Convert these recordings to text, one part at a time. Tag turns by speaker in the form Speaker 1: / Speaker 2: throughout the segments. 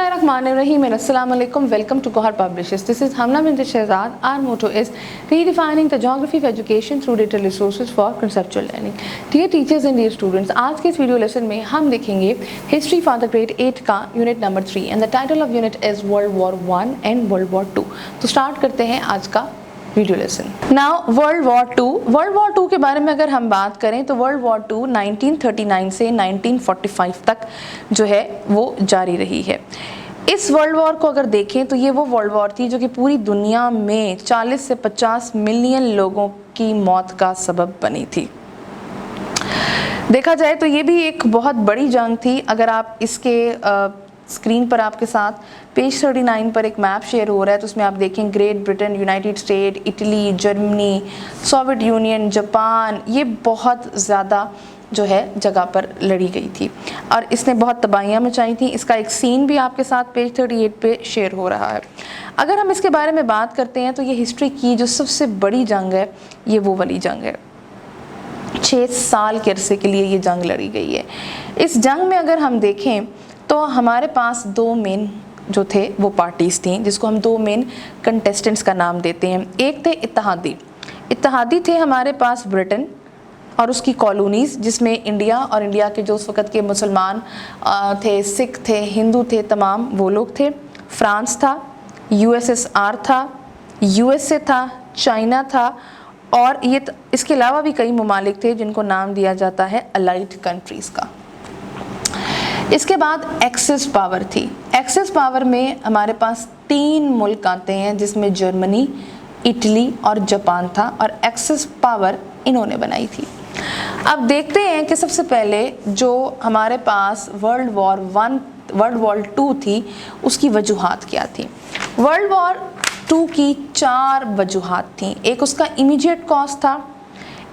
Speaker 1: Bismillahirrahmanirrahim and Assalamu alaikum. Welcome to Gohar Publishers. This is Hamna bint Shehzad. Our motto is redefining the geography of education through digital resources for conceptual learning. Dear teachers and dear students, आज के इस video lesson में हम देखेंगे history for the grade 8 का unit number 3 and the title of unit is world war 1 and world war 2. तो start करते हैं आज का video lesson. Now world war 2 के बारे में अगर हम बात करें तो वर्ल्ड वॉर 2 1939 से 1945 तक जो है वो जारी रही है. इस वर्ल्ड वॉर को अगर देखें तो ये वो वर्ल्ड वॉर थी जो कि पूरी दुनिया में 40 से 50 मिलियन लोगों की मौत का सबब बनी थी. देखा जाए तो ये भी एक बहुत बड़ी जंग थी. अगर आप इसके स्क्रीन पर आपके साथ पेज 39 पर एक मैप शेयर हो रहा है तो उसमें आप देखें great Britain, United state, Italy, Germany, Soviet union, Japan, ये बहुत ज़्यादा जो है जगह पर लड़ी गई थी और इसने बहुत तबाहियाँ मचाई थी. इसका एक सीन भी आपके साथ पेज 38 पे शेयर हो रहा है. अगर हम इसके बारे में बात करते हैं तो ये हिस्ट्री की जो सबसे बड़ी जंग है ये वो वाली जंग है. 6 साल के अरसे के लिए ये जंग लड़ी गई है. इस जंग में अगर हम देखें तो हमारे पास दो मेन जो थे वो पार्टीज़ थी जिसको हम दो मेन कंटेस्टेंट्स का नाम देते हैं. एक थे इत्तेहादी थे हमारे पास ब्रिटेन और उसकी कॉलोनीज़ जिसमें इंडिया और इंडिया के जो उस वक़्त के मुसलमान थे, सिख थे, हिंदू थे, तमाम वो लोग थे. फ्रांस था, USSR था, USA था, चाइना था और ये इसके अलावा भी कई ममालिक थे जिनको नाम दिया जाता है अलाइड कंट्रीज़ का. इसके बाद एक्सेस पावर थी. एक्सेस पावर में हमारे पास 3 मुल्क आते हैं जिसमें जर्मनी, इटली और जापान था और एक्सेस पावर इन्होंने बनाई थी. अब देखते हैं कि सबसे पहले जो हमारे पास वर्ल्ड वॉर 2 थी उसकी वजूहात क्या थी. वर्ल्ड वॉर 2 की 4 वजूहात थी. एक उसका इमीडिएट कॉज था,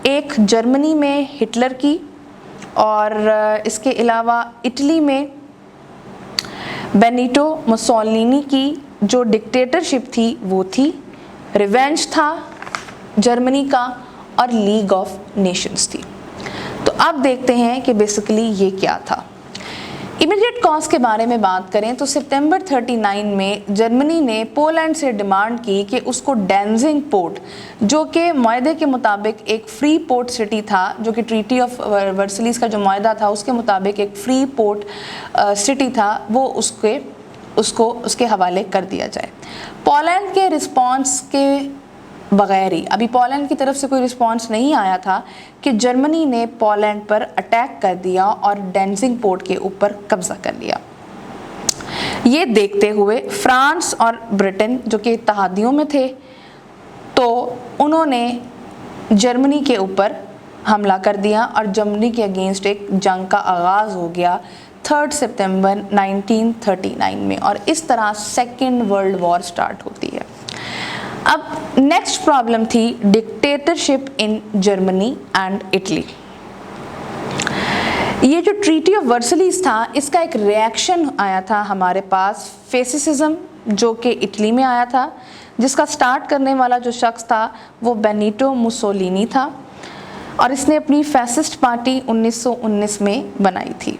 Speaker 1: एक जर्मनी में हिटलर की और इसके अलावा इटली में बेनिटो मुसोलिनी की जो डिक्टेटरशिप थी वो थी, रिवेंज था जर्मनी का और लीग ऑफ नेशंस थी. तो अब देखते हैं कि बेसिकली ये क्या था. इमीडिएट कॉज के बारे में बात करें तो सितंबर 39 में जर्मनी ने पोलैंड से डिमांड की कि उसको डेंजिंग पोर्ट जो कि मुआहदे के मुताबिक एक फ्री पोर्ट सिटी था, जो कि ट्रीटी ऑफ वर्सलीज का जो मुआहदा था उसके मुताबिक एक फ्री पोर्ट सिटी था, वो उसके हवाले कर दिया जाए. पोलैंड के रिस्पांस के बगैर ही, अभी पोलैंड की तरफ से कोई रिस्पांस नहीं आया था कि जर्मनी ने पोलैंड पर अटैक कर दिया और डेंजिंग पोर्ट के ऊपर कब्जा कर लिया. ये देखते हुए फ्रांस और ब्रिटेन जो कि इत्तेहादियों में थे तो उन्होंने जर्मनी के ऊपर हमला कर दिया और जर्मनी के अगेंस्ट एक जंग का आगाज़ हो गया 3 सितंबर 1939 में और इस तरह सेकेंड वर्ल्ड वॉर स्टार्ट होती है. अब नेक्स्ट प्रॉब्लम थी dictatorship in Germany and Italy. ये जो ट्रीटी ऑफ वर्सलीज था इसका एक रिएक्शन आया था हमारे पास फेसिज्म जो कि इटली में आया था, जिसका स्टार्ट करने वाला जो शख्स था वो बेनिटो मुसोलिनी था और इसने अपनी फैसिस्ट पार्टी 1919 में बनाई थी.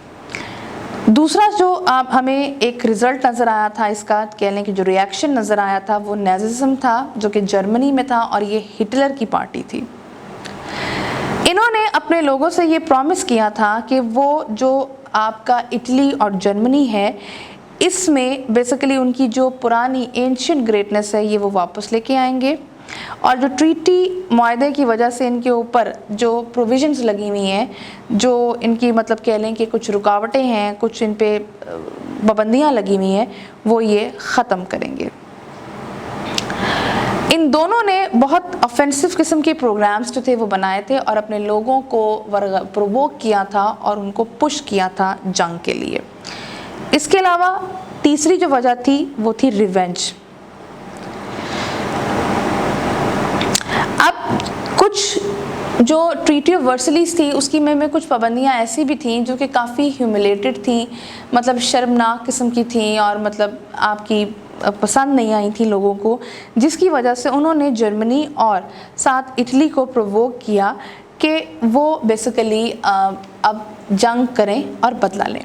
Speaker 1: दूसरा जो आप हमें एक रिज़ल्ट नज़र आया था इसका, कह लें कि जो रिएक्शन नज़र आया था वो नाज़िज़्म था जो कि जर्मनी में था और ये हिटलर की पार्टी थी. इन्होंने अपने लोगों से ये प्रॉमिस किया था कि वो जो आपका इटली और जर्मनी है इसमें बेसिकली उनकी जो पुरानी एंशिएंट ग्रेटनेस है ये वो वापस लेके आएंगे और जो ट्रीटी मुआहदे की वजह से इनके ऊपर जो प्रोविजंस लगी हुई हैं, जो इनकी मतलब कह लें कि कुछ रुकावटें हैं, कुछ इन पे पाबंदियाँ लगी हुई हैं, वो ये ख़त्म करेंगे. इन दोनों ने बहुत ऑफेंसिव किस्म के प्रोग्राम्स जो थे वो बनाए थे और अपने लोगों को प्रोवोक किया था और उनको पुश किया था जंग के लिए. इसके अलावा तीसरी जो वजह थी वो थी रिवेंज. अब कुछ जो ट्रीटी ऑफ वर्सलीज थी उसकी में कुछ पाबंदियाँ ऐसी भी थी जो कि काफ़ी ह्यूमिलेटेड थी, मतलब शर्मनाक किस्म की थी और मतलब आपकी पसंद नहीं आई थी लोगों को, जिसकी वजह से उन्होंने जर्मनी और साथ इटली को प्रोवोक किया कि वो बेसिकली अब जंग करें और बदला लें.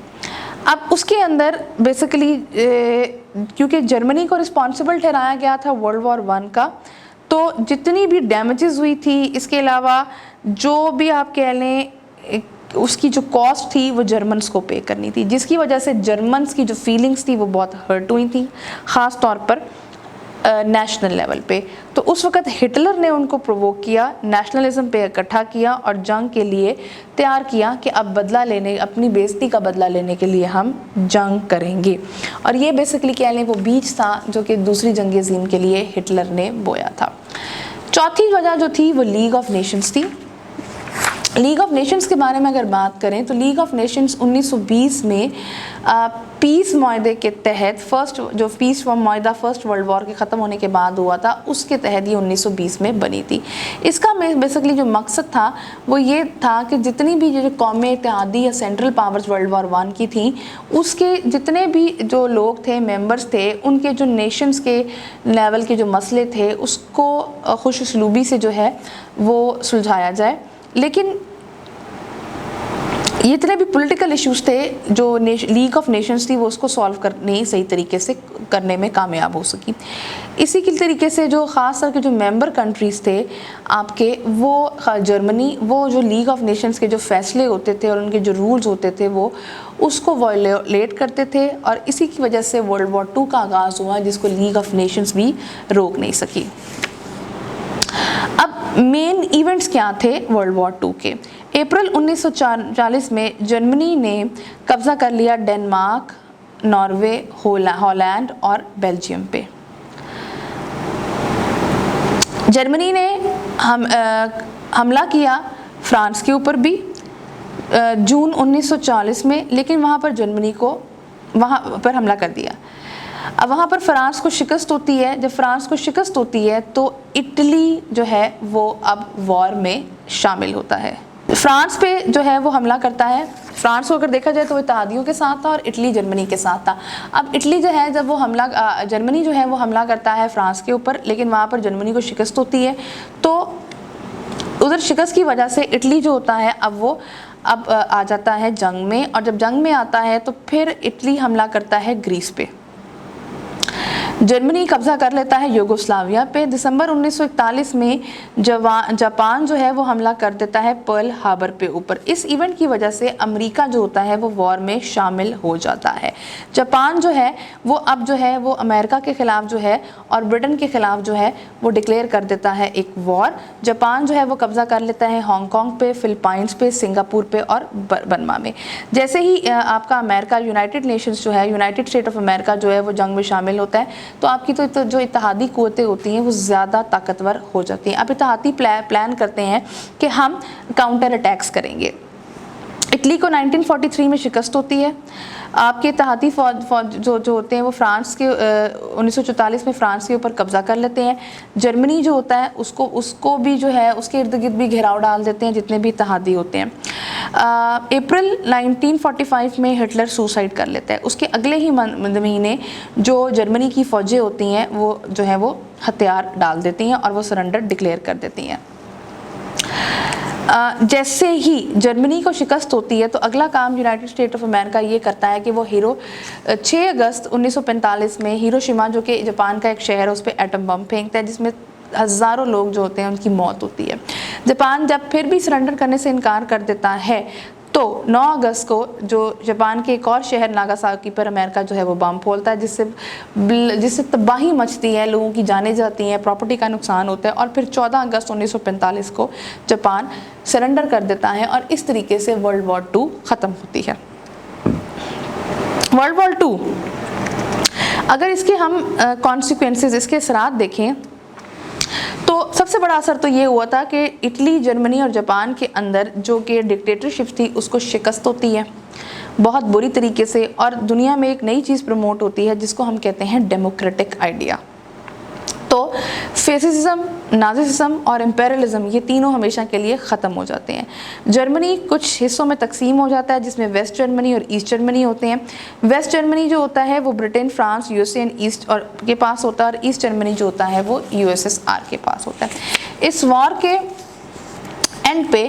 Speaker 1: अब उसके अंदर बेसिकली क्योंकि जर्मनी को रिस्पॉन्सिबल ठहराया गया था वर्ल्ड वॉर 1 का, तो जितनी भी डैमेजेस हुई थी, इसके अलावा जो भी आप कह लें उसकी जो कॉस्ट थी वो जर्मन्स को पे करनी थी, जिसकी वजह से जर्मन्स की जो फीलिंग्स थी वो बहुत हर्ट हुई थी, ख़ास तौर पर नेशनल लेवल पे। तो उस वक़्त हिटलर ने उनको प्रोवोक किया, नेशनलिज्म पे इकट्ठा किया और जंग के लिए तैयार किया कि अब बदला लेने, अपनी बेइज्जती का बदला लेने के लिए हम जंग करेंगे। और ये बेसिकली कह लें वो बीज था जो कि दूसरी जंग अज़ीम के लिए हिटलर ने बोया था। चौथी वजह जो थी वो लीग ऑफ नेशंस थी। लीग ऑफ नेशंस के बारे में अगर बात करें तो लीग ऑफ नेशंस 1920 में पीस माहदे के तहत, फर्स्ट जो पीस माहदा फर्स्ट वर्ल्ड वॉर के ख़त्म होने के बाद हुआ था, उसके तहत ये 1920 में बनी थी। इसका बेसिकली जो मकसद था वो ये था कि जितनी भी जो कौमें इत्तेहादी या सेंट्रल पावर्स वर्ल्ड वॉर 1 की थी, उसके जितने भी जो लोग थे, मेंबर्स थे, उनके जो नेशंस के लेवल के जो मसले थे उसको खुश उसलूबी से जो है वो सुलझाया जाए। लेकिन ये इतने भी पॉलिटिकल इश्यूज थे जो लीग ऑफ नेशंस थी वो उसको सॉल्व करने सही तरीके से करने में कामयाब हो सकी। इसी के तरीके से जो ख़ास करके जो मेंबर कंट्रीज़ थे आपके, वो जर्मनी, वो जो लीग ऑफ नेशंस के जो फैसले होते थे और उनके जो रूल्स होते थे वो उसको वायलेट करते थे, और इसी की वजह से वर्ल्ड वॉर 2 का आगाज़ हुआ, जिसको लीग ऑफ नेशंस भी रोक नहीं सकी। अब मेन इवेंट्स क्या थे वर्ल्ड वॉर 2 के? अप्रैल 1940 में जर्मनी ने कब्ज़ा कर लिया डेनमार्क, नॉर्वे, हॉलैंड और बेल्जियम पे। जर्मनी ने हमला किया फ्रांस के ऊपर भी जून 1940 में, लेकिन वहाँ पर जर्मनी को वहाँ पर हमला कर दिया। अब वहाँ पर फ्रांस को शिकस्त होती है। जब फ्रांस को शिकस्त होती है तो इटली जो है वो अब वॉर में शामिल होता है। फ्रांस पे जो है वो हमला करता है। फ्रांस को अगर देखा जाए तो वो इत्तेहादियों के साथ था और इटली जर्मनी के साथ था। अब इटली जो है जब वो जर्मनी जो है वो हमला करता है फ्रांस के ऊपर, लेकिन वहाँ पर जर्मनी को शिकस्त होती है, तो उधर शिकस्त की वजह से इटली जो होता है अब आ जाता है जंग में, और जब जंग में आता है तो फिर इटली हमला करता है ग्रीस पे। जर्मनी कब्जा कर लेता है यूगोस्लाविया पे। दिसंबर 1941 में जापान जो है वो हमला कर देता है पर्ल हार्बर पे ऊपर। इस इवेंट की वजह से अमेरिका जो होता है वो वॉर में शामिल हो जाता है। जापान जो है वो अब जो है वो अमेरिका के ख़िलाफ़ जो है और ब्रिटेन के ख़िलाफ़ जो है वो डिक्लेयर कर देता है एक वॉर। जापान जो है वो कब्ज़ा कर लेता है हांगकांग पे, फिलिपाइंस पे, सिंगापुर पे और बर्मा में। जैसे ही आपका अमेरिका, यूनाइटेड नेशंस जो है, यूनाइटेड स्टेट ऑफ अमेरिका जो है वो जंग में शामिल होता है, तो आपकी तो जो इत्तेहादी क़ुव्वतें होती हैं वो ज़्यादा ताकतवर हो जाती हैं। आप इत्तेहादी प्लान करते हैं कि हम काउंटर अटैक्स करेंगे। इटली को 1943 में शिकस्त होती है। आपके इत्तेहादी फौज जो होते हैं वो फ्रांस के 1944 में फ्रांस के ऊपर कब्ज़ा कर लेते हैं। जर्मनी जो होता है उसको भी जो है उसके इर्द गिर्द भी घेराव डाल देते हैं जितने भी इत्तेहादी होते हैं। अप्रैल 1945 में हिटलर सुसाइड कर लेता है। उसके अगले ही महीने जो जर्मनी की फ़ौजें होती हैं वो जो है वो हथियार डाल देती हैं और वो सरेंडर डिक्लेयर कर देती हैं। जैसे ही जर्मनी को शिकस्त होती है तो अगला काम यूनाइटेड स्टेट ऑफ अमेरिका ये करता है कि वो 6 अगस्त 1945 में हिरोशिमा, जो कि जापान का एक शहर है, उस पर एटम बम फेंकता है, जिसमें हज़ारों लोग जो होते हैं उनकी मौत होती है। जापान जब फिर भी सरेंडर करने से इनकार कर देता है तो 9 अगस्त को जो जापान के एक और शहर नागासाकी पर अमेरिका जो है वो बम फोड़ता है, जिससे तबाही मचती है, लोगों की जानें जाती हैं, प्रॉपर्टी का नुकसान होता है। और फिर 14 अगस्त 1945 को जापान सरेंडर कर देता है और इस तरीके से वर्ल्ड वॉर 2 ख़त्म होती है। वर्ल्ड वॉर 2 अगर इसके हम कॉन्सिक्वेंसेस, इसके असरात देखें तो सबसे बड़ा असर तो ये हुआ था कि इटली, जर्मनी और जापान के अंदर जो कि डिक्टेटरशिप थी उसको शिकस्त होती है बहुत बुरी तरीके से, और दुनिया में एक नई चीज़ प्रमोट होती है जिसको हम कहते हैं डेमोक्रेटिक आइडिया। तो फेसिज्म, नाजिज्म और इम्पेरियलिज्म ये तीनों हमेशा के लिए ख़त्म हो जाते हैं। जर्मनी कुछ हिस्सों में तकसीम हो जाता है जिसमें वेस्ट जर्मनी और ईस्ट जर्मनी होते हैं। वेस्ट जर्मनी जो होता है वो Britain, France, USA and east और के पास होता है, और ईस्ट जर्मनी जो होता है वो यूएसएसआर के पास होता है। इस वॉर के एंड पे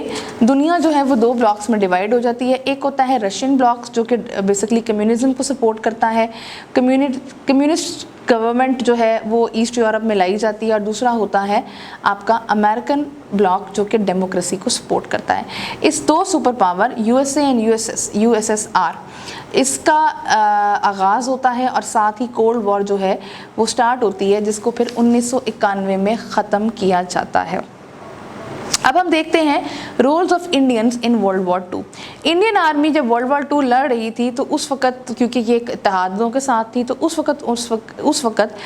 Speaker 1: दुनिया जो है वो दो ब्लॉक्स में डिवाइड हो जाती है। एक होता है रशियन ब्लॉक्स जो कि बेसिकली कम्युनिज्म को सपोर्ट करता है, कम्युनिस्ट गवर्नमेंट जो है वो ईस्ट यूरोप में लाई जाती है, और दूसरा होता है आपका अमेरिकन ब्लॉक जो कि डेमोक्रेसी को सपोर्ट करता है। इस दो super power USA and USSR इसका आगाज़ होता है, और साथ ही कोल्ड वॉर जो है वो स्टार्ट होती है, जिसको फिर 1991 में ख़त्म किया जाता है। अब हम देखते हैं roles of Indians in world war two. Indian army जब वर्ल्ड वॉर टू लड़ रही थी तो उस वक़्त, क्योंकि ये इत्तेहादों के साथ थी, तो उस वक़्त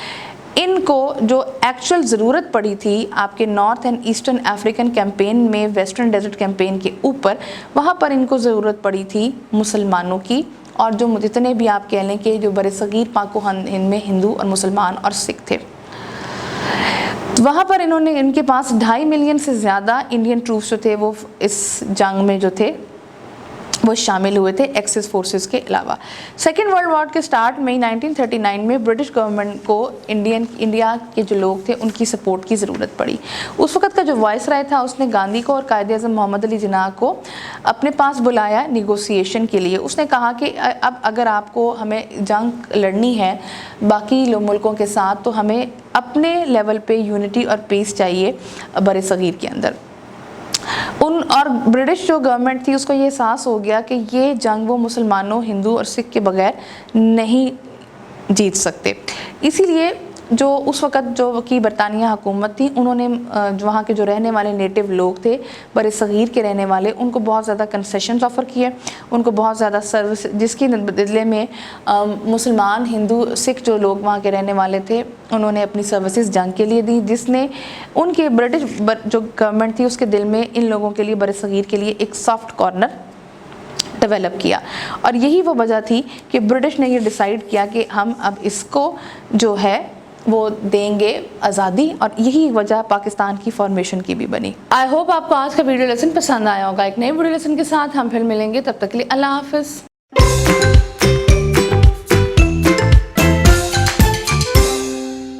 Speaker 1: इनको जो एक्चुअल ज़रूरत पड़ी थी आपके north and eastern African campaign में, वेस्टर्न डेजर्ट कैंपेन के ऊपर, वहाँ पर इनको ज़रूरत पड़ी थी मुसलमानों की, और जो जितने भी आप कह लें कि जो बरसगीर पाको हिंद में हिंदू और मुसलमान और सिख थे, वहाँ पर इनके पास 2.5 मिलियन से ज़्यादा इंडियन ट्रूप्स जो थे वो इस जंग में जो थे वो शामिल हुए थे, एक्सिस फोर्सेस के अलावा। सेकेंड वर्ल्ड वॉर के स्टार्ट में 1939 में ब्रिटिश गवर्नमेंट को इंडिया के जो लोग थे उनकी सपोर्ट की ज़रूरत पड़ी। उस वक़्त का जो वायसराय था उसने गांधी को और कायदे-ए-आज़म मोहम्मद अली जिन्ना को अपने पास बुलाया निगोसिएशन के लिए। उसने कहा कि अब अगर आपको हमें जंग लड़नी है बाकी मुल्कों के साथ, तो हमें अपने लेवल पे यूनिटी और पीस चाहिए बरसगीर के अंदर। और ब्रिटिश जो गवर्नमेंट थी उसको ये एहसास हो गया कि ये जंग वो मुसलमानों, हिंदू और सिख के बगैर नहीं जीत सकते। इसीलिए जो उस वक़्त जो कि बरतानिया हुकूमत थी, उन्होंने वहाँ के जो रहने वाले नेटिव लोग थे, बरसगीर के रहने वाले, उनको बहुत ज़्यादा कंसेशंस ऑफ़र किए, उनको बहुत ज़्यादा सर्विस, जिसके बदले में मुसलमान, हिंदू, सिख जो लोग वहाँ के रहने वाले थे उन्होंने अपनी सर्विसेज जंग के लिए दी, जिसने उनके ब्रिटिश जो गवर्नमेंट थी उसके दिल में इन लोगों के लिए, बरसगीर के लिए एक सॉफ्ट कॉर्नर डेवलप किया। और यही वो वजह थी कि ब्रिटिश ने ये डिसाइड किया कि हम अब इसको जो है वो देंगे आज़ादी, और यही वजह पाकिस्तान की फॉर्मेशन की भी बनी। आई होप आपको आज का वीडियो लेसन पसंद आया होगा। एक नए वीडियो लेसन के साथ हम फिर मिलेंगे, तब तक के लिए अल्लाह हाफ़िज़।